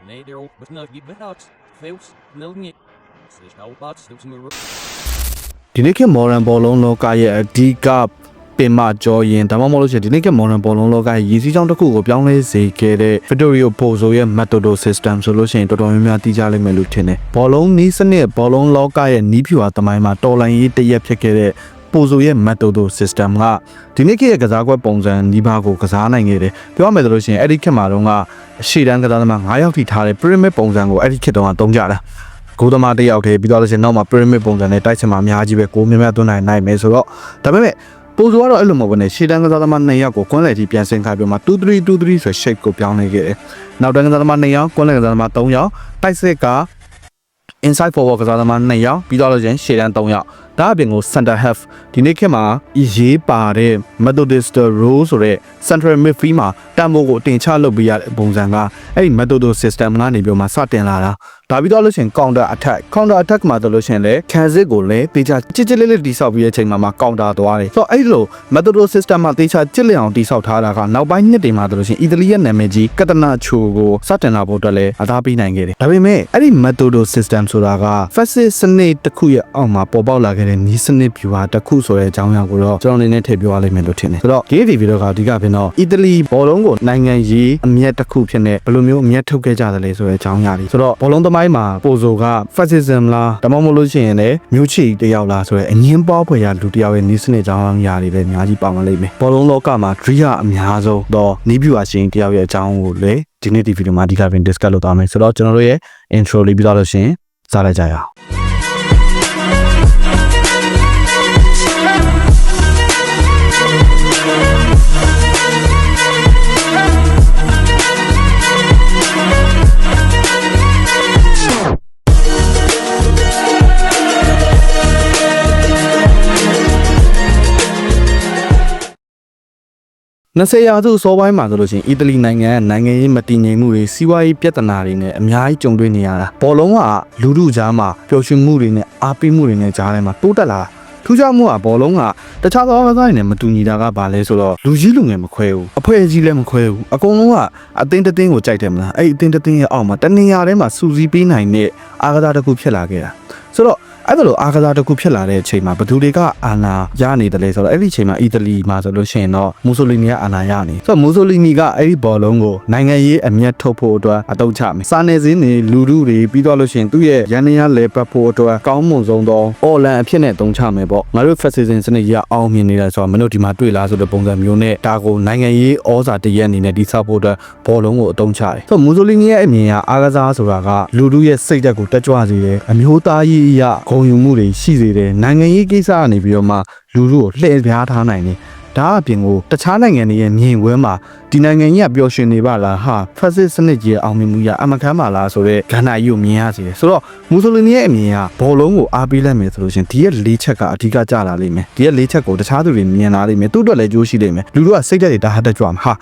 Nederland was not given out. Fails, million. Says how about Stummer. ဒီနေ့ခေတ် modern ဘောလုံးလောကရဲ့အဓိကပင်မကျော်ရင်ဒါမှမဟုတ်လို့ရှိရင်ဒီနေ့ခေတ် modern ဘောလုံးလောကရဲ့ရည်စည်းကြောင်းတစ်ခုကိုပြောင်းလဲစေခဲ့တဲ့ Vittorio Pozzo ရဲ့ Metodo System ဆိုလို့ရှိရင်တော်တော်များများသိကြလိမ့်မယ်လို့ထင်တယ်။ဘောလုံးနီးစနစ်ဘောလုံးလောကရဲ့နီးဖြူဟာတမိုင်းမှာတော်လိုင်းရေးတရက်ဖြစ်ခဲ့တဲ့ Pozzo ရဲ့ Metodo System ကဒီနေ့ခေတ်ရဲ့ကစားကွက်ပုံစံနီးပါးကိုကစားနိုင်ခဲ့တယ်။ပြောရမယ်ဆိုလို့ရှိရင်အဲ့ဒီခေတ်မှာတော့ကအရှိတန်းကစားသမား9ယောက်ထိထားတဲ့ pyramid ပုံစံကိုအဲ့ဒီခေတ်တုန်းကသုံးကြတာ။ကိုသမားတစ်ယောက်တည်းပြီးတော့လို့ရှိရင်နောက်မှာ pyramid ပုံစံနဲ့တိုက်ချင်မှာအများကြီးပဲကိုမြတ်သွင်းနိုင်မယ်ဆိုတော့ဒါပေမဲ့ပိုဆိုကတော့အဲ့လိုမဟုတ်ဘဲနဲ့ရှေ့တန်းကစားသမား2ယောက်ကိုကွန်းလေကြီးပြန်ဆင်းခိုင်းပြီးမှ 2-3-2-3 ဆို shape ကိုပြောင်းလဲခဲ့တယ်။နောက်တန်းကစားသမား2ယောက်ကွန်းလေကစားသမား3ယောက်တိုက်စစ်က inside forward ကစားသမား2ယောက်ပြီးတော့လို့ရှိရင်ရှေ့တန်း3ယောက်ဒါအပြင်ကို center half ဒီနေ့ခေတ်မှာရေးပါတဲ့ Methodist role ဆိုတဲ့ central midfield မှာတန်ဖိုးကိုတင်ချလုပ်ပေးရတဲ့ပုံစံကအဲ့ဒီ Methodo system ကနေပြီးမှစတင်လာတာဒါပြီးတော့လို့ရှိရင် counter attack မှာဆိုလို့ရှိရင်လည်းခံစစ်ကိုလည်းတေချာချစ်လေးတိဆောက်ပြီးတဲ့အချိန်မှာ counter သွားတယ်ဆိုတော့အဲ့လို Methodo system မှာတေချာချစ်လျအောင်တိဆောက်ထားတာကနောက်ပိုင်းနှစ်တွေမှာဆိုလို့ရှိရင်အီတလီရဲ့နာမည်ကြီးကတနာချိုကိုစတင်လာဖို့အတွက်လည်းအသားပေးနိုင်ခဲ့တယ်ဒါပေမဲ့အဲ့ဒီ Methodo system ဆိုတာက fascist စနစ်တစ်ခုရဲ့အောက်မှာပေါ်ပေါက်လာခဲ့တဲ့နီးစနစ်ဗျူဟာတစ်ခုဆိုတဲ့အကြောင်းအရာကိုတော့ကျွန်တော်အနေနဲ့ထည့်ပြောရလိမ့်မယ်လို့ထင်တယ်ဆိုတော့ဒီဗီဒီယိုကအဓိကဖြစ်တော့အီတလီဘောလုံးကိုနိုင်ငံရေးအမျက်တစ်ခုဖြစ်နေဘယ်လိုမျိုးအမျက်ထုတ်ခဲ့ကြတယ်လဲဆိုတဲ့အကြောင်းအရာတွေဆိုတော့ဘောလုံးသမိုင်းမှာပိုဆိုက fascism လားဒါမှမဟုတ်လို့ရှိရင်လည်းမျိုးချီတယောက်လားဆိုတဲ့အငင်းပွားဖွယ်ရာလူတယောက်ရဲ့နီးစနစ်အကြောင်းအရာတွေလည်းအများကြီးပါဝင်လိမ့်မယ်ဘောလုံးလောကမှာဒရိယအများဆုံးတော့နီးဗျူဟာရှင်တယောက်ရဲ့အကြောင်းကိုလည်းဒီနေ့ဒီဗီဒီယိုမှာအဓိကပြင် discuss လုပ်သွားမယ်ဆိုတော့ကျွန်တော်တို့ရဲ့ intro လေးပြီးသွားလို့ရှိရင်စလိုက်ကြရအောင်20ရာစုစောပိုင်းမှာဆိုလို့ရှိရင်အီတလီနိုင်ငံရေးမတည်ငြိမ်မှုတွေစီးပွားရေးပြဿနာတွေနဲ့အများကြီးကြုံတွေ့နေရတာဘောလုံးကလူထုကြားမှာပျော်ရွှင်မှုတွေနဲ့အားပေးမှုတွေနဲ့ကြားထဲမှာတိုးတက်လာထူးခြားမှုကဘောလုံးကတခြားသောကစားတွေနဲ့မတူညီတာကဘာလဲဆိုတော့လူကြီးလူငယ်မခွဲဘူးအဖွဲ့အစည်းလည်းမခွဲဘူးအကုန်လုံးကအသင်းတစ်သင်းကိုကြိုက်တယ်မလားအဲ့ဒီအသင်းတစ်သင်းရဲ့အောက်မှာတနေရာထဲမှာစူးစီးပေးနိုင်တဲ့အားကစားတစ်ခုဖြစ်လာခဲ့တာဆိုတော့အဲ့လိုအားကစားတစ်ခုဖြစ်လာတဲ့အချိန်မှာဘသူတွေကအာဏာရနေတယ်လေဆိုတော့အဲ့ဒီအချိန်မှာအီတလီမှာဆိုလို့ရှိရင်တော့မူဆိုလီနီကအာဏာရနေဆိုတော့မူဆိုလီနီကအဲ့ဒီဘောလုံးကိုနိုင်ငံရေးအမျက်ထုတ်ဖို့အတွက်အသုံးချမယ်စာနယ်ဇင်းတွေလူထုတွေပြီးတော့လို့ရှိရင်သူ့ရဲ့ရန်နေရလဲပတ်ဖို့အတွက်ကောင်းမွန်ဆုံးသောအော်လန်အဖြစ်နဲ့သုံးချမယ်ပေါ့ငါတို့ fascism စနစ်ကြီးအောင်မြင်နေတာဆိုတော့မင်းတို့ဒီမှာတွေ့လားဆိုတဲ့ပုံစံမျိုးနဲ့ဒါကိုနိုင်ငံရေးဩဇာတရက်အနေနဲ့တိစောက်ဖို့အတွက်ဘောလုံးကိုအသုံးချတယ်ဆိုတော့မူဆိုလီနီရဲ့အမြင်ကအားကစားဆိုတာကလူထုရဲ့စိတ်ဓာတ်ကိုတက်ကြွစေတယ်အမျိုးသားရေးအရာဂုဏ်ယူမှုတွေရှိစေတယ်နိုင်ငံရေးကိစ္စကနေပြီးတော့မှလူထုကိုလှည့်ပြားထားနိုင်တယ်ဒါအပြင်ကိုတခြားနိုင်ငံတွေရဲ့မြင်ကွဲမှာဒီနိုင်ငံကြီးကပျော်ရွှင်နေပါလားဟာဖက်စစ်စနစ်ကြီးအောင်မြင်မှုရအမခမ်းပါလားဆိုတော့ကဏ္ဍကြီးကိုမြင်ရစီတယ်ဆိုတော့မူဆိုလီနီရဲ့အမြင်ကဘောလုံးကိုအားပေးလိုက်မယ်ဆိုလို့ရှင်ဒီရဲ့၄ချက်ကအဓိကကြလာလိမ့်မယ်ဒီရဲ့၄ချက်ကိုတခြားသူတွေမြင်လာလိမ့်မယ်သူ့အတွက်လည်းကြိုးရှိလိမ့်မယ်လူတို့ကစိတ်ဓာတ်တွေဒါဟာတက်ကြွမှာဟာ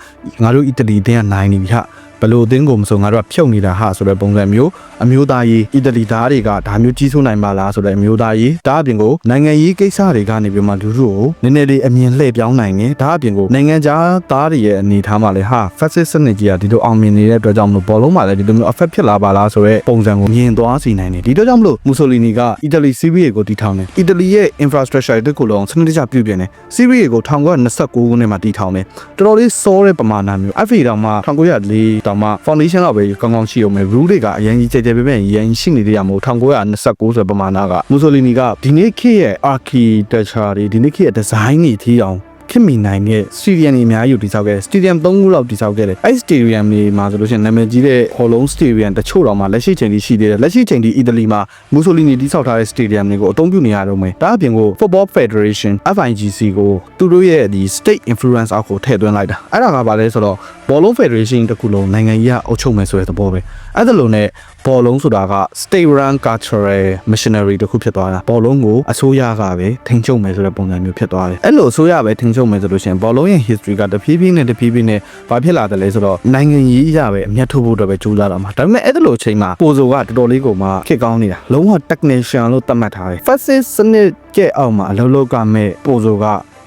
ငါတို့အီတလီတင်းကနိုင်နေပြီဟာဘယ်လိုအသင်းကိုမဆိုငါတို့ကဖြုတ်နေတာဟာဆိုတဲ့ပုံစံမျိုးအမျိုးသားရေးအီတလီသားတွေကဒါမျိုးကြီးစိုးနိုင်ပါလားဆိုတဲ့အမျိုးသားရေးဒါအပြင်ကိုနိုင်ငံရေးကိစ္စတွေကနေပြီးမှလူထုကိုနည်းနည်းလေးအမြင်လှည့်ပြောင်းနိုင်တယ်ဒါအပြင်ကိုနိုင်ငံခြားသားတွေရဲ့အနေထားမှာလည်းဟာ fascist စနစ်ကြီးကဒီလိုအောင်မြင်နေတဲ့အတွက်ကြောင့်မလို့ဘောလုံးမှာလည်းဒီလိုမျိုး effect ဖြစ်လာပါလားဆိုတဲ့ပုံစံကိုမြင်သွားစီနိုင်တယ်ဒီအတွက်ကြောင့်မလို့မူဆိုလီနီကအီတလီ CBA ကိုတည်ထောင်တယ်အီတလီရဲ့ infrastructure တစ်ခုလုံးစနစ်တကျပြုပြင်တယ် CBA ကို1929ခုနှစ်မှာတည်ထောင်တယ်တော်တော်လေးစောတဲ့ပမာဏမျိုး FA တောင်မှ1904တောင်မှ foundation လောက်ပဲကောင်းကောင်းရှိအောင်မယ် rule တွေကအရင်ကြီးကြဲကြဲပဲပဲရန်ရှိနေသေးရမို့1929ဆိုပမာဏကမူဆိုလီနီကဒီနေ့ခေတ်ရဲ့ architecture တွေဒီနေ့ခေတ်ရဲ့ design တွေထီအောင်ခင်မီနိုင်တဲ့ stadium တွေအများကြီးတည်ဆောက်ခဲ့တယ် stadium 3ခုလောက်တည်ဆောက်ခဲ့တယ်အဲ့ stadium တွေမှာဆိုလို့ရှိရင်နာမည်ကြီးတဲ့ဘောလုံး stadium တချို့တော့မှလက်ရှိချိန်ထိရှိသေးတယ်လက်ရှိချိန်ထိအီတလီမှာမူဆိုလီနီတည်ဆောက်ထားတဲ့ stadium တွေကိုအသုံးပြုနေရတော့မယ်ဒါအပြင်ကို Football Federation FIGC ကိုသူတို့ရဲ့ဒီ state influence အောက်ကိုထည့်သွင်းလိုက်တာအဲ့ဒါကဘာလဲဆိုတော့ဘောလုံး Federation တခုလုံးနိုင်ငံကြီးကအုပ်ချုပ်မယ်ဆိုတဲ့သဘောပဲအဲ့ဒါလိုနဲ့ဘောလုံးဆိုတာက state run cultural machinery တခုဖြစ်သွားတာဘောလုံးကိုအစိုးရကပဲထိန်းချုပ်မယ်ဆိုတဲ့ပုံစံမျိုးဖြစ်သွားတယ်အဲ့လိုအစိုးရပဲထိန်းချုပ်မယ်ဆိုလို့ရှိရင်ဘောလုံးရဲ့ history ကတဖြည်းဖြည်းနဲ့ဘာဖြစ်လာတယ်လဲဆိုတော့နိုင်ငံရေးအရာပဲအမျက်ထုတ်ဖို့အတွက်ပဲကြိုးစားတာမှာဒါပေမဲ့အဲ့လိုအချိန်မှာပိုဆိုကတော်တော်လေးကိုမှခက်ကောင်းနေတာလုံးဝ technician လို့သတ်မှတ်ထားတယ် fascist စနစ်ရဲ့အောက်မှာအလုံးလောက်ကမဲ့ပိုဆိုက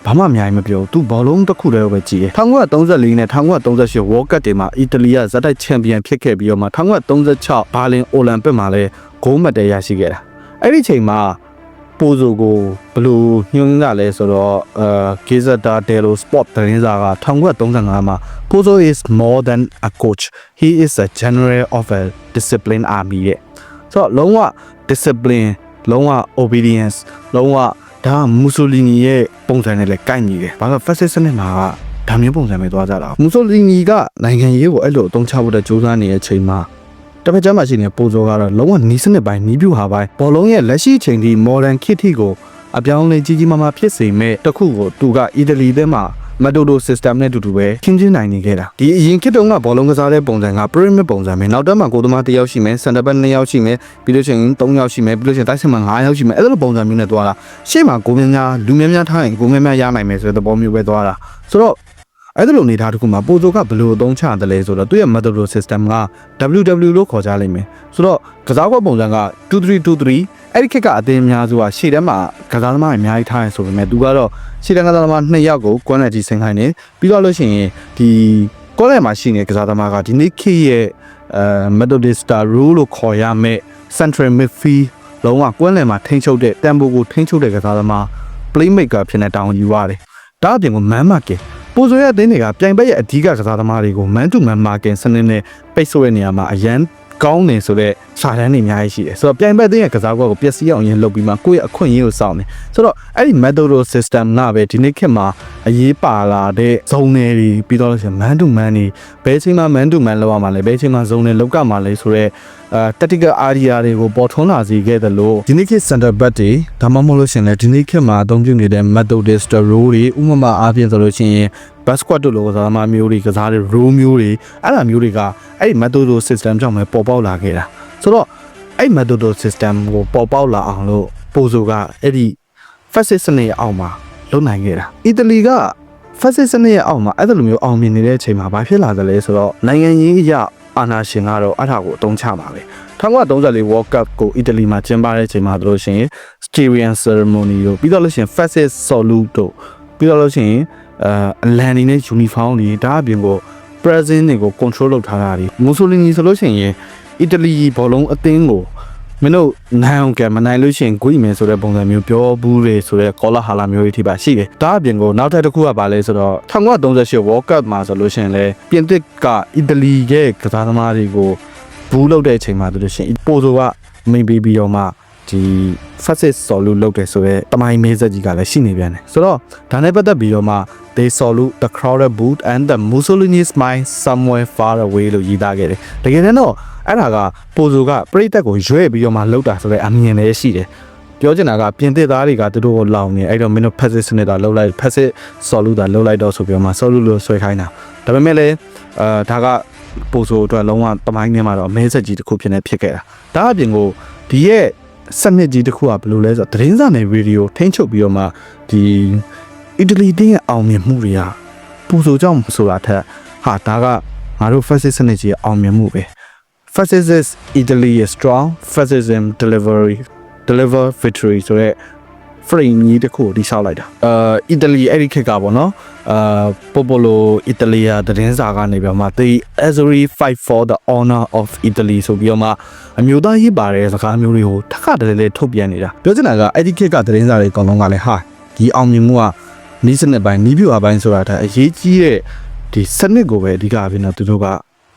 ဘာမှအများကြီးမပြောသူဘောလုံးတစ်ခုတည်းပဲကြည့်တယ်1934နဲ့1938 World Cup တွေမှာအီတလီကဇက်တိုက်ချန်ပီယံဖြစ်ခဲ့ပြီးတော့မှ1936ဘာလင်အိုလံပစ်မှာလည်းဂိုးမတ်တဲရရှိခဲ့တာအဲ့ဒီချိန်မှာပိုဇိုကိုဘလို့ညွှန်းကြလဲဆိုတော့Gazzetta dello Sport သတင်းစာက1935မှာ Pozzo is more than a coach he is a general of a disciplined army တဲ့ဆိုတော့လုံးဝ discipline လုံးဝ obedience လုံးဝဒါမူဆိုလီနီရဲ့ပုံစံနဲ့လည်းကိုက်ညီတယ်ဘာလို့ fascist နဲ့မှာဒါမျိုးပုံစံပဲသွားကြတာမူဆိုလီနီကနိုင်ငံရေးကိုအဲ့လိုအသုံးချဖို့တဲ့ကြိုးစားနေတဲ့အချိန်မှာတစ်ဖက်ကျမ်းမှာရှိနေတဲ့ပိုဇောကတော့လုံးဝနီးစနစ်ပိုင်းနီးပြူဟာပိုင်းဘောလုံးရဲ့လက်ရှိအချိန်ထိ modern kit ကိုအပြောင်းလဲကြီးကြီးမားမားဖြစ်စေမဲ့တခုကိုသူကအီတလီထဲမှာမက်ဒိုဒို system နဲ့တူတူပဲခင်းချင်းနိုင်နေခဲ့တာဒီအရင်ခေတ်တုန်းကဘောလုံးကစားတဲ့ပုံစံက pyramid ပုံစံပဲနောက်တက်မှာကိုသမား1ယောက်ရှိမယ် center back 2ယောက်ရှိမယ်ပြီးလို့ရှိရင်3ယောက်ရှိမယ်ပြီးလို့ရှိရင်တိုက်စစ်မှာ9ယောက်ရှိမယ်အဲ့လိုပုံစံမျိုးနဲ့သွားတာရှေ့မှာကိုများများလူများများထားရင်ကိုများများရနိုင်မယ်ဆိုတဲ့သဘောမျိုးပဲသွားတာဆိုတော့အဲ့ဒီလိုအနေထားတစ်ခုမှာပိုဇိုကဘယ်လိုအသုံးချတယ်လဲဆိုတော့သူ့ရဲ့ method system က WW လို့ခေါ်ကြလိမ့်မယ်ဆိုတော့ကစားကွက်ပုံစံက2323အဲ့ဒီခေတ်ကအသင်းများစုကရှေ့တန်းမှာကစားသမားတွေအများကြီးထားရဆိုပေမဲ့သူကတော့ရှေ့တန်းကစားသမား2ယောက်ကိုကွမ်းနယ်ကြီးဆင်းခိုင်းနေပြီးတော့လို့ရှိရင်ဒီကွမ်းနယ်မှာရှိနေတဲ့ကစားသမားကဒီနေ့ခေတ်ရဲ့methodista rule လို့ခေါ်ရမယ့် central midfield လုံးဝကွမ်းနယ်မှာထိန်းချုပ်တဲ့ tempo ကိုထိန်းချုပ်တဲ့ကစားသမား playmaker ဖြစ်နေတောင်းယူရတယ်ဒါအပြင်ကို man markingပိုဇိုရဲ့အသင်းတွေကပြိုင်ဘက်ရဲ့အဓိကကစားသမားတွေကို man to man marking စနစ်နဲ့ပိတ်ဆို့တဲ့နေရာမှာအရန်ကောင်းနေဆိုတော့စာတန်းတွေအများကြီးရှိတယ်ဆိုတော့ပြိုင်ဘက်အသင်းရဲ့ကစားကွက်ကိုပျက်စီးအောင်ရင်လုပ်ပြီးမှကိုယ့်ရဲ့အခွင့်အရေးကိုစောင့်နေဆိုတော့အဲ့ဒီ method system ကပဲဒီနေ့ခေတ်မှာအရေးပါလာတဲ့ zone တွေပြီးတော့လို့ရှိရင် man to man တွေဘယ်ချိန်မှာ man to man လောက်ရမှာလဲဘယ်ချိန်မှာ zone တွေလောက်ကမှာလဲဆိုတော့tactical idea တွေကိုပေါ်ထွန်းလာစေခဲ့တယ်လို့ဒီနေ့ခေတ် center back တွေဒါမှမဟုတ်လို့ရှိရင်လည်းဒီနေ့ခေတ်မှာအသုံးပြုနေတဲ့ methodist role တွေဥပမာအားဖြင့်ဆိုလို့ရှိရင် basket တို့လိုကစားသမားမျိုးတွေကစားတဲ့ role မျိုးတွေအဲ့ဒါမျိုးတွေကအဲ့ဒီ method system ကြောင့်ပဲပေါ်ပေါက်လာခဲ့တာဆိုတော့အဲ့ method system ကိုပေါ်ပေါက်လာအောင်လို့ပိုဇိုကအဲ့ဒီ fascist စနစ်အောက်မှာလုပ်နိုင်ခဲ့တာအီတလီက fascist စနစ်ရဲ့အောက်မှာအဲ့လိုမျိုးအောင်မြင်နေတဲ့အချိန်မှာဘာဖြစ်လာသလဲဆိုတော့နိုင်ငံရေးအရအာဏာရှင်ကတော့အဲ့ဒါကိုအသုံးချပါပဲ1934 World Cup ကိုအီတလီမှာကျင်းပတဲ့အချိန်မှာတို့ရှင် Styrian ceremony တို့ပြီးတော့လို့ရှင် fascist salute တို့ပြီးတော့လို့ရှင်အလန်ဒီနဲ့ uniform တွေဒါအပြင်ကို present တွေကို control လုပ်ထားတာတွေမူဆိုလီနီဆိုလို့ရှိရင်အီတလီဘောလုံးအသင်းကိုမင်းတို့နိုင်အောင်ကမနိုင်လို့ရှိရင်ဂွိမယ်ဆိုတဲ့ပုံစံမျိုးပြောဘူးလေဆိုတဲ့ကောလာဟာလာမျိုးတွေထိပါရှိတယ်ဒါအပြင်ကိုနောက်ထပ်တစ်ခုကပါလဲဆိုတော့1938 World Cup မှာဆိုလို့ရှိရင်လည်းပြင်သစ်ကအီတလီရဲ့ကစားသမားတွေကိုဘူးလုပ်တဲ့အချိန်မှာဆိုလို့ရှိရင်ပိုဇိုကမိန်ပေးပြီးတော့မှဒီ fascist salute လုပ်တယ်ဆိုတော့တမိုင်းမဲဆက်ကြီးကလည်းရှိနေပြန်တယ်ဆိုတော့ဒါနဲ့ပတ်သက်ပြီးတော့မှ they salute the crowded booth and the Mussolini smile somewhere far away လို့ရေးသားခဲ့တယ်တကယ်တမ်းတော့အဲ့ဒါကပိုဇိုကပရိသတ်ကိုရွဲ့ပြီးတော့မှလှုပ်တာဆိုတဲ့အမြင်လည်းရှိတယ်ပြောချင်တာကပြင်သစ်သားတွေကသူတို့ကိုလောင်နေအဲ့တော့မင်းတို့ fascist စနစ်တာလှုပ်လိုက် fascist salute တာလှုပ်လိုက်တော့ဆိုပြီးတော့မှ salute လို့ဆွဲခိုင်းတာဒါပေမဲ့လည်းဒါကပိုဇိုအတွက်လုံးဝတမိုင်းထဲမှာတော့အမဲဆက်ကြီးတစ်ခုဖြစ်နေဖြစ်ခဲ့တာဒါအပြင်ကိုဒီရဲ့စနစ်ကြီးတစ်ခုကဘယ်လိုလဲဆိုတော့သတင်းစာနယ်ဗီဒီယိုထိန်းချုပ်ပြီးတော့မှဒီအီတလီတင်းရဲ့အောင်မြင်မှုတွေကပူဆိုကြောင့်ဆိုတာထက်ဟာဒါကငါတို့ fascist စနစ်ကြီးရဲ့အောင်မြင်မှုပဲ fascist Italy is strong fascism deliver victory ဆိုတဲ့ frame ကြီးတစ်ခုကိုတိဆောက်လိုက်တာအီတလီအဲ့ဒီခေတ်ကပေါ့နော်Popolo Italia သတင်းစာကနေပြီးမှ the Azzurri fight for the honor of Italy ဆိုပြီးတော့မှအမျိုးသားရေးပါတဲ့စကားမျိုးတွေကိုထပ်ခါတည်းလေးထုတ်ပြန်နေတာပြောချင်တာကအဲ့ဒီခေတ်ကသတင်းစာတွေအကုန်လုံးကလည်းဟာဒီအောင်မြင်မှုကနီးစနစ်ပိုင်းနီးပြအပိုင်းဆိုတာအရေးကြီးတဲ့ဒီစနစ်ကိုပဲအဓိကအဖြစ်တော့သူတို့က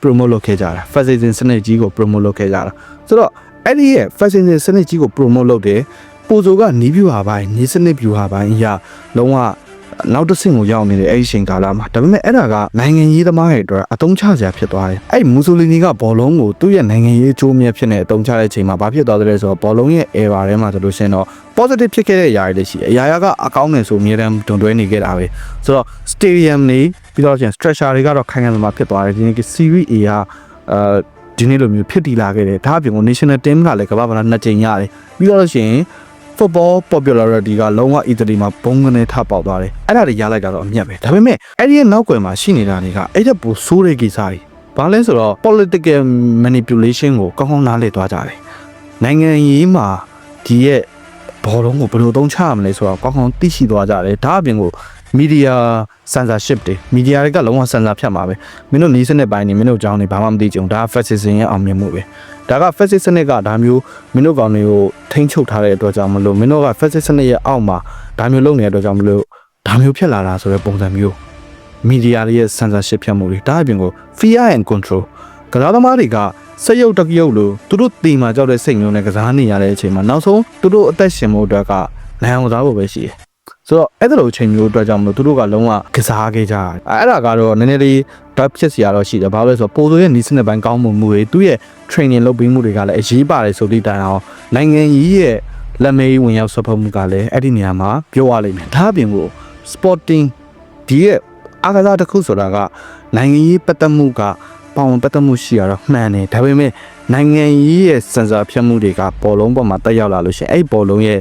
promote လုပ်ခဲ့ကြတာ fascism စနစ်ကြီးကို promote လုပ်ခဲ့ကြတာဆိုတော့အဲ့ဒီရဲ့ fascism စနစ်ကြီးကို promote လုပ်တယ်ပိုဇိုကနီးပြဟာပိုင်းနီးစနစ်ပြဟာပိုင်းအရာလုံးဝနောက်တစ်ဆင့်ကိုရောက်နေတဲ့အဲ့ဒီချိန်ကာလမှာဒါပေမဲ့အဲ့ဒါကနိုင်ငံရေးသမားတွေအတွက်အသုံးချစရာဖြစ်သွားတယ်အဲ့မူဆိုလီနီကဘောလုံးကိုသူ့ရဲ့နိုင်ငံရေးအကျိုးမြတ်ဖြစ်နေအသုံးချတဲ့အချိန်မှာဘာဖြစ်သွားသလဲဆိုတော့ဘောလုံးရဲ့ error ထဲမှာဆိုလို့ရှိရင်တော့ positive ဖြစ်ခဲ့တဲ့အရာတွေရှိတယ်အရာကအကောင်းတယ်ဆိုအမြဲတမ်းတွန်တွဲနေခဲ့တာပဲဆိုတော့ stadium တွေပြီးတော့ကျရင် structure တွေကတော့ခိုင်ခိုင်မာမာဖြစ်သွားတယ်ဒီနေ့ Serie A ကဒီနေ့လိုမျိုးဖြစ်တည်လာခဲ့တယ်ဒါအပြင်ကို national team ကလည်းကမ္ဘာ့ဘဏ္ဍာ2ကြိမ်ရတယ်ပြီးတော့လို့ရှိရင်football popularity ကလုံးဝအီတလီမှာဘုံကနေထပေါက်သွားတယ်အဲ့ဒါတွေရလိုက်တာတော့အမြတ်ပဲဒါပေမဲ့အဲ့ဒီရဲ့နောက်ကွယ်မှာရှိနေတာတွေကအဲ့ဒါပိုဆိုးတဲ့ကိစ္စတွေဘာလဲဆိုတော့ political manipulation ကိုကောင်းကောင်းနားလည်သွားကြတယ်နိုင်ငံရေးမှာဒီရဲ့ဘောလုံးကိုဘယ်လိုသုံးချရမလဲဆိုတော့ကောင်းကောင်းသိရှိသွားကြတယ်ဒါအပြင်ကို media censorship တွေ media တွေကလုံးဝ censor ဖြတ်မှာပဲမင်းတို့နီးစနစ်ပိုင်းနေမင်းတို့အကြောင်းနေဘာမှမသိကြုံဒါက fascism ရဲ့အောင်မြင်မှုပဲဒါက fascist စနစ်ကဒါမျိုးမင်းတို့ကောင်တွေကိုထိန်းချုပ်ထားတဲ့အတွက်ကြောင့်မလို့မင်းတို့က fascist စနစ်ရဲ့အောက်မှာဒါမျိုးလုပ်နေတဲ့အတွက်ကြောင့်မလို့ဒါမျိုးဖြစ်လာတာဆိုတဲ့ပုံစံမျိုး media ရဲ့ censorship ဖြတ်မှုတွေဒါအပြင်ကို fear and control ကစားသမားတွေကစက်ရုပ်တကရုပ်လို့သူတို့တီမှာကြောက်တဲ့စိတ်မျိုးနဲ့ကစားနေရတဲ့အချိန်မှာနောက်ဆုံးသူတို့အသက်ရှင်မှုအတွက်ကလမ်းအောင်စားဖို့ပဲရှိတယ်ဆိုတော့အဲ့လိုအချိန်မျိုးအတွက်ကြောင့်မလို့သူတို့ကလုံးဝကစားခဲ့ကြတယ်အဲ့ဒါကတော့နည်းနည်းလေး drop ဖြစ်စရာတော့ရှိတယ်ဘာလို့လဲဆိုတော့ပိုဆိုရဲ့နီးစနစ်ပိုင်းကောင်းမှုတွေသူ့ရဲ့ training လုပ်ပေးမှုတွေကလည်းအရေးပါတယ်ဆိုပြီးတိုင်အောင်နိုင်ငံကြီးရဲ့လက်မေးဝင်ရောက်ဆွတ်ဖက်မှုကလည်းအဲ့ဒီနေရာမှာပြောရလိမ့်မယ်ဒါအပြင်ကို sporting ဒီရဲ့အားကစားတစ်ခုဆိုတာကနိုင်ငံရေးပတ်သက်မှုကပေါဝင်ပတ်သက်မှုရှိရတော့မှန်တယ်ဒါပေမဲ့နိုင်ငံရေးရဲ့စံစာဖြတ်မှုတွေကပေါ်လုံးပေါ်မှာတက်ရောက်လာလို့ရှိရင်အဲ့ပေါ်လုံးရဲ့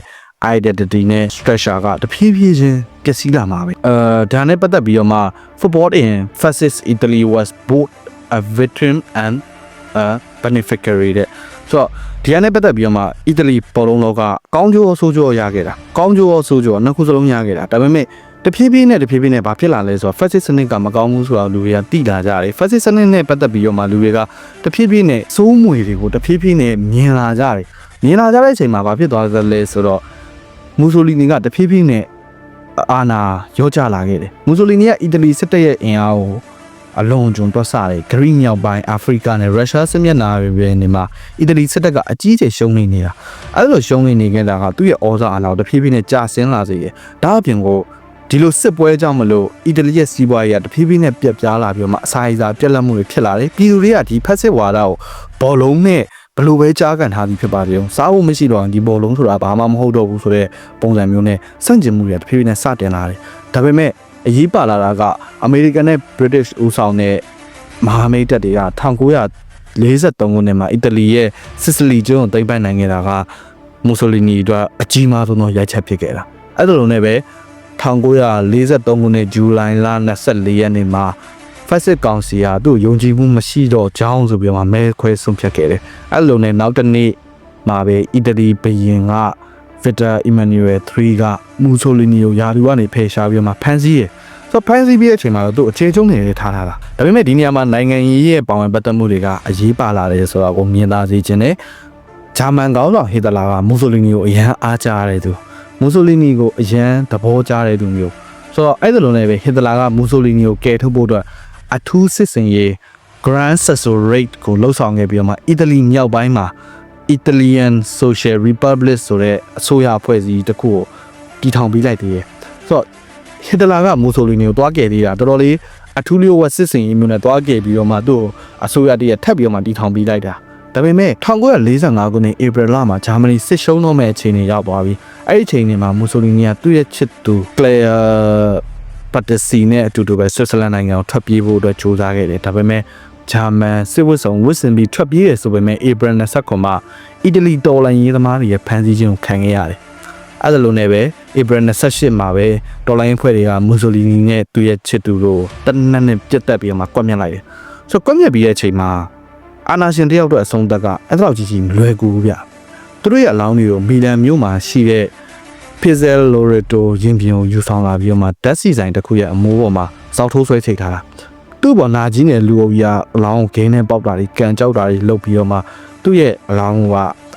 identity နဲ့ structure ကတဖြည်းဖြည်းချင်းပျက်စီးလာမှာပဲဒါနဲ့ပတ်သက်ပြီးတော့မှ football in fascist Italy was both a victim and a beneficiary တဲ့ဆိုတော့ဒီကနေပတ်သက်ပြီးတော့မှ Italy ပေါ်လုံးလောကကောင်းကျိုးအဆိုးကျိုးရခဲ့တာကောင်းကျိုးအဆိုးကျိုးနှစ်ခုစလုံးရခဲ့တာဒါပေမဲ့တဖြည်းဖြည်းနဲ့ဘာဖြစ်လာလဲဆိုတော့ fascist စနစ်ကမကောင်းဘူးဆိုတော့လူတွေကတိလာကြတယ် fascist စနစ်နဲ့ပတ်သက်ပြီးတော့မှလူတွေကတဖြည်းဖြည်းနဲ့စိုးမွေတွေကိုတဖြည်းဖြည်းနဲ့မြင်လာကြတယ်မြင်လာကြတဲ့အချိန်မှာဘာဖြစ်သွားသလဲဆိုတော့မူဆိုလီနီကတဖြည်းဖြည်းနဲ့အာဏာရောကျလာခဲ့တယ်မူဆိုလီနီကအီတလီစစ်တပ်ရဲ့အင်အားကိုအလုံးကျုံတွက်ဆတယ်ဂရိမြောက်ပိုင်းအာဖရိကနဲ့ရုရှားစစ်မျက်နှာတွေနေမှာအီတလီစစ်တပ်ကအကြီးအကျယ်ရှုံးနေနေတာအဲ့လိုရှုံးနေခဲ့တာကသူ့ရဲ့ဩဇာအာဏာကိုတဖြည်းဖြည်းနဲ့ကျဆင်းလာစေတယ်ဒါအပြင်ကိုဒီလိုစစ်ပွဲကြောင့်မလို့အီတလီရဲ့စီးပွားရေးကတဖြည်းဖြည်းနဲ့ပြက်ပြားလာပြီးတော့မှအစာအစာပြက်လက်မှုတွေဖြစ်လာတယ်ပြည်သူတွေကဒီဖက်စစ်ဝါဒကိုဘောလုံးနဲ့ဘယ်လိုပဲကြားကန်ထားပြီးဖြစ်ပါစေအောင်စားဖို့မရှိတော့ဒီဘောလုံးဆိုတာဘာမှမဟုတ်တော့ဘူးဆိုတဲ့ပုံစံမျိုးနဲ့စန့်ကျင်မှုတွေတဖြည်းဖြည်းနဲ့စတင်လာတယ်ဒါပေမဲ့အရေးပါလာတာကအမေရိကန်နဲ့ British ဦးဆောင်တဲ့မဟာမိတ်တပ်တွေက1943ခုနှစ်မှာအီတလီရဲ့စစ်စလီကျွန်းကိုသိမ်းပိုက်နိုင်ခဲ့တာကမူဆိုလီနီအတွက်အကြီးမားဆုံးသောရိုက်ချက်ဖြစ်ခဲ့တာအဲ့လိုနဲ့ပဲ1943ခုနှစ်ဇူလိုင်လ24ရက်နေ့မှာဖက်စစ်ကောင်စီကသူ့ယုံကြည်မှုမရှိတော့ကြောင်းဆိုပြီးတော့မဲခွဲဆုံးဖြတ်ခဲ့တယ်အဲ့လိုနဲ့နောက်တစ်နေ့မှာပဲအီတလီဘုရင်ကဗစ်တာအီမန်နျူရယ်3ကမူဆိုလီနီကိုယာလူကနေဖယ်ရှားပြီးတော့မှဖမ်းဆီးရယ်ဆိုတော့ဖမ်းဆီးပြီးတဲ့အချိန်မှာတော့သူ့အခြေချုံနေနေထားတာဒါပေမဲ့ဒီနေရာမှာနိုင်ငံရေးရဲ့ပါဝင်ပတ်သက်မှုတွေကအရေးပါလာတယ်ဆိုတာကိုမြင်သာစေခြင်းနဲ့ဂျာမန်ကောင်းဆောင်ဟစ်တလာကမူဆိုလီနီကိုအရန်အားကြရတယ်သူမူဆိုလီနီကိုအရန်သဘောကျတဲ့သူမျိုးဆိုတော့အဲ့ဒီလိုနဲ့ပဲဟစ်တလာကမူဆိုလီနီကိုကယ်ထုတ်ဖို့အတွက်အထူးစစ်စင်ရေး Grand Sassorate ကိုလှုပ်ဆောင်ခဲ့ပြီးတော့မှအီတလီမြောက်ပိုင်းမှာ Italian Social Republic ဆိုတဲ့အစိုးရအဖွဲ့အစည်းတစ်ခုကိုတည်ထောင်ပေးလိုက်သေးတယ်ဆိုတော့ဟစ်တလာကမူဆိုလီနီကိုတွားကယ်သေးတာတော်တော်လေးအထူးလျှို့ဝှက်စစ်စင်ရေးမျိုးနဲ့တွားကယ်ပြီးတော့မှသူ့အစိုးရတည်းထပ်ပြီးတော့မှတည်ထောင်ပေးလိုက်တာဒါပေမဲ့1945ခုနှစ်ဧပြီလမှာဂျာမနီစစ်ရှုံးတော့မဲ့အချိန်တွေရောက်သွားပြီအဲ့ဒီအချိန်တွေမှာမူဆိုလီနီကသူ့ရဲ့ချစ်သူကလေယာပတ်တစီနဲ့အတူတူပဲဆွစ်ဇာလန်နိုင်ငံကိုထွက်ပြေးဖို့အတွက်ကြိုးစားခဲ့တယ်ဒါပေမဲ့ဂျာမန်စစ်ဝတ်ဆောင်ဝစ်စင်ပြီးထွက်ပြေးရဆိုပေမဲ့ဧပြီ29မှာအီတလီတော်လှန်ရေးသမားတွေရဲ့ဖမ်းဆီးခြင်းကိုခံခဲ့ရတယ်အဲ့ဒါလိုနဲ့ပဲဧပြီ28မှာပဲတော်လှန်ရေးဖွဲ့တွေကမူဆိုလီနီနဲ့သူ့ရဲ့ချစ်သူကိုတနက်နဲ့ပြတ်တက်ပြီးမှကွပ်မျက်လိုက်တယ်ဆိုတော့ကွပ်မျက်ပြီးတဲ့အချိန်မှာအာနာရှင်တယောက်တော့အဆုံးသက်ကအဲ့ဒါကြီးမလွယ်ကူဘူးဗျသူတို့ရဲ့အလောင်းတွေကိုမီလန်မြို့မှာရှိတဲ့ Pizzelle Loreto ရင်ပြင်ကိုယူဆောင်လာပြီးတော့မှဓာတ်ဆီဆိုင်တစ်ခုရဲ့အမိုးပေါ်မှာစောက်ထိုးဆွဲချိန်ထားတာသူ့ပေါ်နာကြီးနဲ့လူအုပ်ကြီးအလောင်းကိုဂိမ်းနဲ့ပေါက်တာတွေကန်ကြောက်တာတွေလုပ်ပြီးတော့မှသူ့ရဲ့အလောင်းက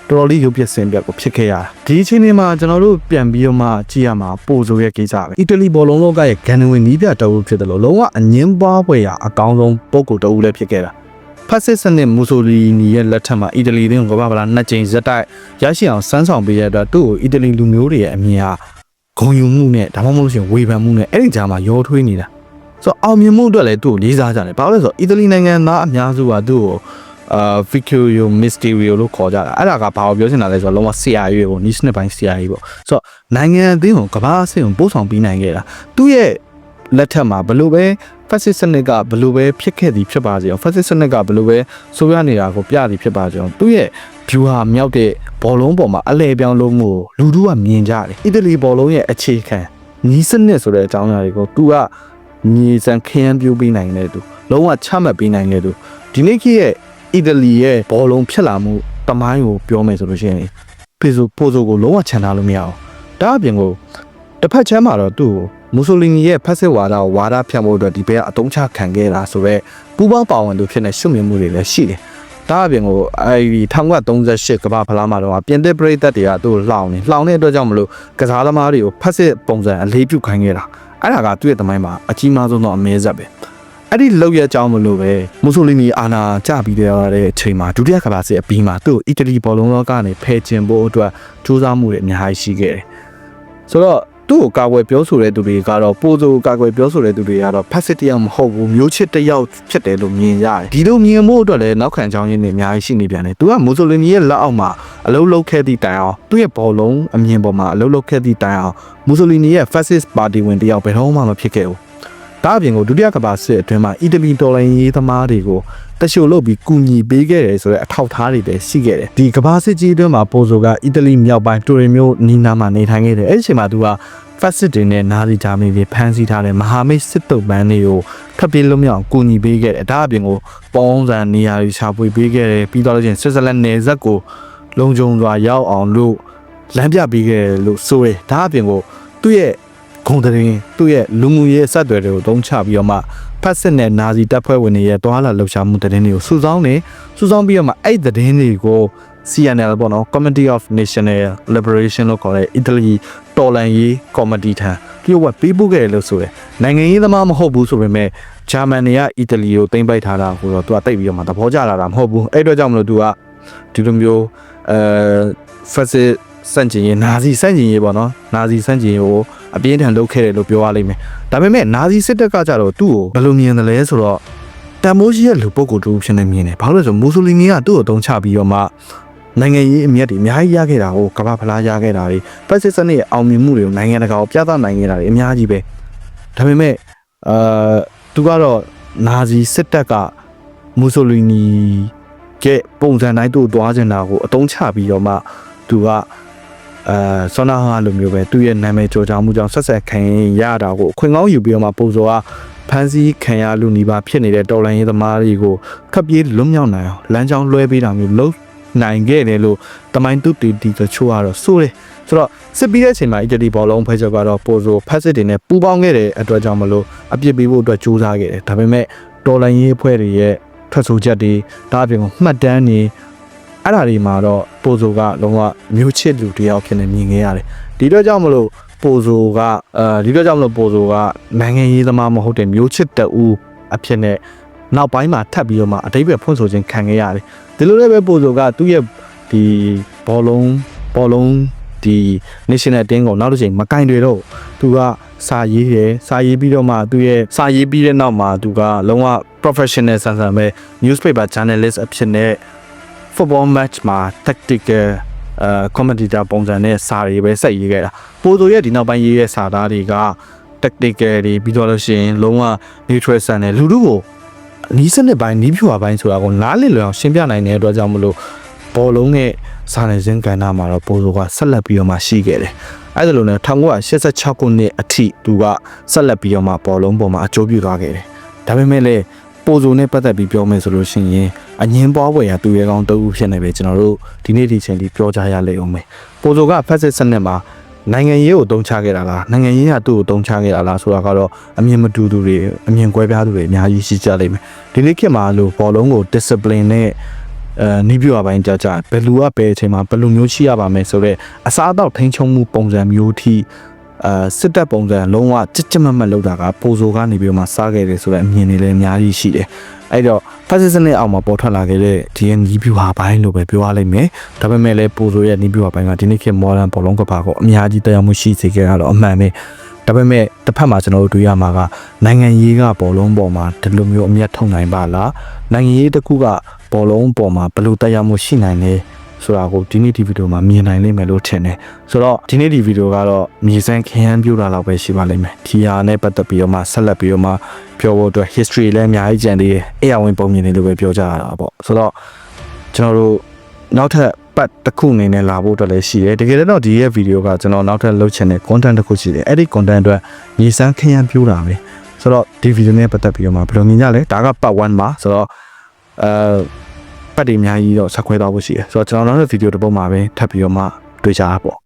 တော်တော်လေးရုပ်ပြစင်ပြတ်ကိုဖြစ်ခဲ့ရတာဒီအချိန်လေးမှာကျွန်တော်တို့ပြန်ပြီးတော့မှကြည့်ရမှာပိုဆိုရဲ့ကိစ္စပဲအီတလီဘောလုံးလောကရဲ့ဂန်နဝင်နီးပြတအုပ်ဖြစ်တယ်လို့လုံးဝအငင်းပွားပွဲရအကောင်းဆုံးပုံကိုတအုပ်လည်းဖြစ်ခဲ့တာဖက်စစ်စနစ်မူဆိုလီနီရဲ့လက်ထက်မှာအီတလီတင်းကိုကမ္ဘာဗလာ2ကြိမ်ဇက်တိုက်ရရှိအောင်စမ်းဆောင်ပေးရတဲ့အတွက်သူ့ကိုအီတလီလူမျိုးတွေရဲ့အမြင်ဟာဂုဏ်ယူမှုနဲ့ဒါမှမဟုတ်ရှင်ဝေဖန်မှုနဲ့အဲ့ဒီကြားမှာရောထွေးနေတာဆိုတော့အောင်မြင်မှုအတွက်လည်းသူ့ကိုလေးစားကြတယ်ဘာလို့လဲဆိုတော့အီတလီနိုင်ငံသားအများစုကသူ့ကိုVictorio Mysterio လို့ခေါ်ကြတာအဲ့ဒါကဘာကိုပြောချင်တာလဲဆိုတော့လုံးဝ CIA ကို niche နဲ့ပိုင်း CIA ပေါ့ဆိုတော့နိုင်ငံအသင်းကိုကမ္ဘာအဆင့်ကိုပို့ဆောင်ပြီးနိုင်ခဲ့တာသူ့ရဲ့လက်ထက်မှာဘယ်လိုပဲ fascist စနစ်ကဘယ်လိုပဲဖြစ်ခဲ့သည်ဖြစ်ပါစေအောင် fascist စနစ်ကဘယ်လိုပဲဆိုရနေတာကိုပြသည်ဖြစ်ပါစေအောင်သူ့ရဲ့ view ဟာမြောက်တဲ့ဘောလုံးပေါ်မှာအလဲပြောင်းလို့မှုလူထုကမြင်ကြတယ်အီတလီဘောလုံးရဲ့အခြေခံနီးစနစ်ဆိုတဲ့အကြောင်းအရာတွေကိုသူကညီစံခရမ်းပြိုးပေးနိုင်တယ်သူလုံးဝချမှတ်ပေးနိုင်တယ်သူဒီနေ့ခေတ်ရဲ့အီတလီရဲ့ဘောလုံးဖြစ်လာမှုတမိုင်းကိုပြောမယ်ဆိုလို့ရှိရင်ပိုဆိုကိုလုံးဝချန်ထားလို့မရအောင်ဒါအပြင်ကိုတစ်ဖက်ချမ်းမှာတော့သူ့ကို မူဆိုလီနီရဲ့ဖက်စစ်ဝါဒကိုဝါဒဖြန့်ဖို့အတွက်ဒီဘက်ကအတုံးချခံခဲ့တာဆိုတော့ပူပေါင်းပါဝင်သူဖြစ်နေရှုမြင်မှုတွေလည်းရှိတယ်ဒါအပြင်ကိုအဲဒီ1938ကမ္ဘာဖလားမှာတော့ပြင်သစ်ပြည်သက်တွေကသူ့ကိုလှောင်တဲ့အတွက်ကြောင့်မလို့ကစားသမားတွေကိုဖက်စစ်ပုံစံအလေးပြုခိုင်းခဲ့တာအဲ့ဒါကသူ့ရဲ့သမိုင်းမှာအကြီးမားဆုံးသောအမဲဆက်ပဲအဲ့ဒီလောက်ရအကြောင်းမလို့ပဲမူဆိုလီနီအာဏာကျပြီးတဲ့အချိန်မှာဒုတိယကမ္ဘာစစ်အပြီးမှာသူ့အီတလီဘောလုံးလောကနေဖယ်ကျင်ဖို့အတွက်စူးစမ်းမှုတွေအများကြီးရှိခဲ့တယ်ဆိုတော့သူ့ကိုကာကွယ်ပြောဆိုတဲ့သူတွေကတော့ပိုဆိုကာကွယ်ပြောဆိုတဲ့သူတွေကတော့ဖက်စစ်တယောက်မဟုတ်ဘူးမျိုးချစ်တယောက်ဖြစ်တယ်လို့မြင်ရတယ်ဒီလိုမြင်မှုအတွက်လည်းနောက်ခံကြောင်းရင်းတွေအများကြီးရှိနေပြန်တယ်သူကမူဆိုလီနီရဲ့လက်အောက်မှာအလုံးလုံးခဲ့သည့်တိုင်အောင်သူ့ရဲ့ဘောလုံးအမြင်ပေါ်မှာအလုံးလုံးခဲ့သည့်တိုင်အောင်မူဆိုလီနီရဲ့ fascist party ဝင်တယောက်ဘယ်တော့မှမဖြစ်ခဲ့ဘူးဒါအပြင်ကိုဒုတိယကမ္ဘာစစ်အတွင်းမှာအီတလီတော်လှန်ရေးသမားတွေကိုတရှို့လုပ်ပြီးကူညီပေးခဲ့တယ်ဆိုတဲ့အထောက်အထားတွေလည်းရှိခဲ့တယ်ဒီကမ္ဘာစစ်ကြီးအတွင်းမှာပိုဆိုကအီတလီမြောက်ပိုင်းတူရီမျိုးနီနာမှာနေထိုင်ခဲ့တယ်အဲ့ဒီအချိန်မှာသူကဖက်စစ်တွေနဲ့နာဇီဂျာမနီတွေဖမ်းဆီးထားတဲ့မဟာမိတ်စစ်တုပ်ပန်းတွေကိုထပ်ပြေးလွတ်မြောက်ကူညီပေးခဲ့တယ်ဒါအပြင်ကိုပေါင်းစံနေရာတွေရှာဖွေပေးခဲ့တယ်ပြီးတော့လည်းဆွစ်ဇာလန်နယ်စပ်ကိုလုံခြုံစွာရောက်အောင်လို့လမ်းပြပေးခဲ့တယ်လို့ဆိုရယ်ဒါအပြင်ကိုသူ့ရဲ့ဂုဏ်သတင်းသူ့ရဲ့လူမှုရေးဆက်သွယ်တွေကိုသုံးချပြီးတော့မှဖက်စစ်နဲ့နာဇီတပ်ဖွဲ့ဝင်တွေရဲ့တွာလာလှုပ်ရှားမှုသတင်းတွေကိုစုဆောင်းပြီးတော့မှအဲ့သတင်းတွေကို CNL ပေါ့နော် Committee of National Liberation လို့ခေါ်တဲ့အီတလီတော်လှန်ရေးကော်မတီထံပြုတ်ဝက်ပေးပို့ခဲ့တယ်လို့ဆိုတယ်နိုင်ငံရေးသမားမဟုတ်ဘူးဆိုပေမဲ့ဂျာမန်တွေကအီတလီကိုသိမ်းပိုက်ထားတာကိုတော့သူကတိတ်ပြီးတော့မှသဘောကျလာတာမဟုတ်ဘူးအဲ့အတွက်ကြောင့်မလို့သူကဒီလိုမျိုးဖက်စစ်စန့်ကျင်ရေးနာဇီစန့်ကျင်ရေးပေါ့နော်နာဇီစန့်ကျင်ရေးကိုအပြင်းထန်လုပ်ခဲ့တယ်လို့ပြောရလိမ့်မယ်ဒါပေမဲ့နာဇီစစ်တပ်ကကြတော့သူ့ကိုဘယ်လိုမြင်တယ်လဲဆိုတော့တန်မိုးရှိရဲ့လူပုဂ္ဂိုလ်တူဖြစ်နေမြင်တယ်ဘာလို့လဲဆိုမူဆိုလီနီကသူ့ကိုတုံးချပြီးတော့မှနိုင်ငံရေးအမြတ်တွေအများကြီးရခဲ့တာကိုကမ္ဘာဖလားရခဲ့တာတွေဖက်စစ်စနစ်ရဲ့အောင်မြင်မှုတွေကိုနိုင်ငံတကာကိုပြသနိုင်ခဲ့တာတွေအများကြီးပဲဒါပေမဲ့သူကတော့နာဇီစစ်တပ်ကမူဆိုလီနီကပုံစံတိုင်းသူ့သွားချင်တာကိုအတုံးချပြီးတော့မှသူကဆောနာဟာလိုမျိုးပဲသူ့ရဲ့နာမည်ကြော်ကြားမှုကြောင့်ဆက်ဆက်ခံရတာကိုအခွင့်ကောင်းယူပြီးတော့မှပုံစောကဖန်စီခံရလူနီးပါဖြစ်နေတဲ့တော်လှန်ရေးသမားတွေကိုခပ်ပြေးလွတ်မြောက်နိုင်အောင်လမ်းကြောင်းလွှဲပေးတာမျိုးလုပ်နိုင်ခဲ့တယ်လို့တမိုင်းသူတီတချို့ကတော့ဆိုတယ်ဆိုတော့စစ်ပြီးတဲ့အချိန်မှာအီတလီဘောလုံးဖွဲ့ချုပ်ကတော့ပိုဆိုဖက်စစ်တွေနဲ့ပူးပေါင်းခဲ့တဲ့အတွက်ကြောင့်မလို့အပြစ်ပေးဖို့အတွက်ကြိုးစားခဲ့တယ်ဒါပေမဲ့တော်လှန်ရေးအဖွဲ့တွေရဲ့ထွက်ဆိုချက်တွေဒါအပြင်ကိုမှတ်တမ်းတွေအဲ့ဒါတွေမှာတော့ပိုဆိုကလုံးဝမျိုးချစ်လူတယောက်ဖြစ်နေမြင်ခဲ့ရတယ်ဒီတော့ကြောင့်မလို့ပိုဆိုကနိုင်ငံရေးသမားမဟုတ်တဲ့မျိုးချစ်တအူးအဖြစ်နဲ့နောက်ပိုင်းမှာထပ်ပြီးတော့မှအတိတ်ပဲဖွင့်ဆိုခြင်းခံခဲ့ရတယ်ဒီလိုလည်းပဲပိုဆိုကသူ့ရဲ့ဒီဘောလုံးဒီ national team ကိုနောက်တစ်ချိန်မကင်တွေတော့သူကစာရေးပြီးတော့မှသူရဲ့စာရေးပြီးတဲ့နောက်မှာသူကလုံးဝ professional ဆန်ပဲ newspaper journalist အဖြစ်နဲ့ football match မှာ tactical commentator ပုံစံနဲ့စာတွေပဲဆက်ရေးခဲ့တာပိုဆိုရဲ့ဒီနောက်ပိုင်းရေးရဲ့စာသားတွေက tactical တွေပြီးတော့လို့ရှိရင်လုံးဝ neutral ဆန်တယ်လူတို့ကိုနီးစနစ်ပိုင်းနီးဖြူပါပိုင်းဆိုတာကိုနားလည်လွယ်အောင်ရှင်းပြနိုင်တဲ့အတွက်ကြောင့်မလို့ဘောလုံးနဲ့စာနယ်ဇင်းကဏ္ဍမှာတော့ပိုဆိုကဆက်လက်ပြီးတော့မှရှိခဲ့တယ်အဲ့ဒါလိုနဲ့1986ခုနှစ်အထိသူကဆက်လက်ပြီးတော့မှဘောလုံးပေါ်မှာအကျိုးပြုသွားခဲ့တယ်ဒါပေမဲ့လည်းပိုဆိုနဲ့ပတ်သက်ပြီးပြောမယ်ဆိုလို့ရှိရင်အငင်းပွားပွဲရသူရဲကောင်းတူဖြစ်နေပဲကျွန်တော်တို့ဒီနေ့ဒီချိန်ထိပြောကြရလိမ့်အောင်မယ်ပိုဆိုကဖက်စစ်စနစ်မှာနိုင်ငံရေးကိုတုံးချခဲ့တာလားနိုင်ငံရေးကသူ့ကိုတုံးချခဲ့တာလားဆိုတာကတော့အမြင်မတူသူတွေအမြင်ကွဲပြားသူတွေအများကြီးရှိကြလိမ့်မယ်ဒီနေ့ခေတ်မှာလို့ဘောလုံးကို discipline နဲ့နီးပြအပိုင်းကြဘယ်လူကဘယ်အချိန်မှာဘယ်လိုမျိုးရှိရပါမယ်ဆိုတော့အစားအသောက်ထိန်းချုပ်မှုပုံစံမျိုးထိစစ်တပ်ပုံစံလုံးဝကြက်မတ်လောက်တာကပိုဆိုကနေပြီးမှစားခဲ့တယ်ဆိုတဲ့အမြင်တွေလည်းအများကြီးရှိတယ်အဲ့တော့ဖက်စစ်စနစ်အောက်မှာပေါ်ထွက်လာခဲ့တဲ့ဒီနီးပြဟာပိုင်းလို့ပဲပြောရလိမ့်မယ်ဒါပေမဲ့လည်းပိုဆိုရဲ့နီးပြဟာပိုင်းကဒီနေ့ခေတ် modern ဘောလုံးကဘာကိုအများကြီးတရားမှုရှိစေခဲ့ရတော့အမှန်ပဲဒါပေမဲ့တစ်ဖက်မှာကျွန်တော်တို့တွေ့ရမှာကနိုင်ငံရေးကဘောလုံးပေါ်မှာဒီလိုမျိုးအမျက်ထုတ်နိုင်ပါလားနိုင်ငံရေးတစ်ခုကဘောလုံးပေါ်မှာဘယ်လိုတရားမှုရှိနိုင်လဲဆိုတာကိုဒီနေ့ဒီဗီဒီယိုမှာမြင်နိုင်လိမ့်မယ်လို့ထင်တယ်ဆိုတော့ဒီနေ့ဒီဗီဒီယိုကတော့မြေစမ်းခရမ်းပြတာလောက်ပဲရှိပါလိမ့်မယ်ဒီဟာနဲ့ပတ်သက်ပြီးတော့မှဆက်လက်ပြီးတော့မှပြောဖို့အတွက် history လည်းအများကြီးကြံသေးတယ်အေးအဝင်ပုံမြင်နေလို့ပဲပြောကြရတာပေါ့ဆိုတော့ကျွန်တော်တို့နောက်ထပ်ပတ်တစ်ခုအနေနဲ့လာဖို့အတွက်လည်းရှိတယ်တကယ်တော့ဒီရဲ့ဗီဒီယိုကကျွန်တော်နောက်ထပ်လုပ်ချင်တဲ့ content တစ်ခုရှိတယ်အဲ့ဒီ content အတွက်မြေစမ်းခရမ်းပြတာပဲဆိုတော့ဒီဗီဒီယိုနဲ့ပတ်သက်ပြီးတော့မှဘယ်လိုမြင်ကြလဲဒါက part 1ပါဆိုတော့ပတ်တွေအများကြီးတော့ဆက်ခွဲသွားဖို့ရှိတယ်ဆိုတော့ကျွန်တော်နောက်တဲ့ဗီဒီယိုတစ်ပုဒ်မှာပဲထပ်ပြီးတော့မှတွေ့ကြတာပေါ့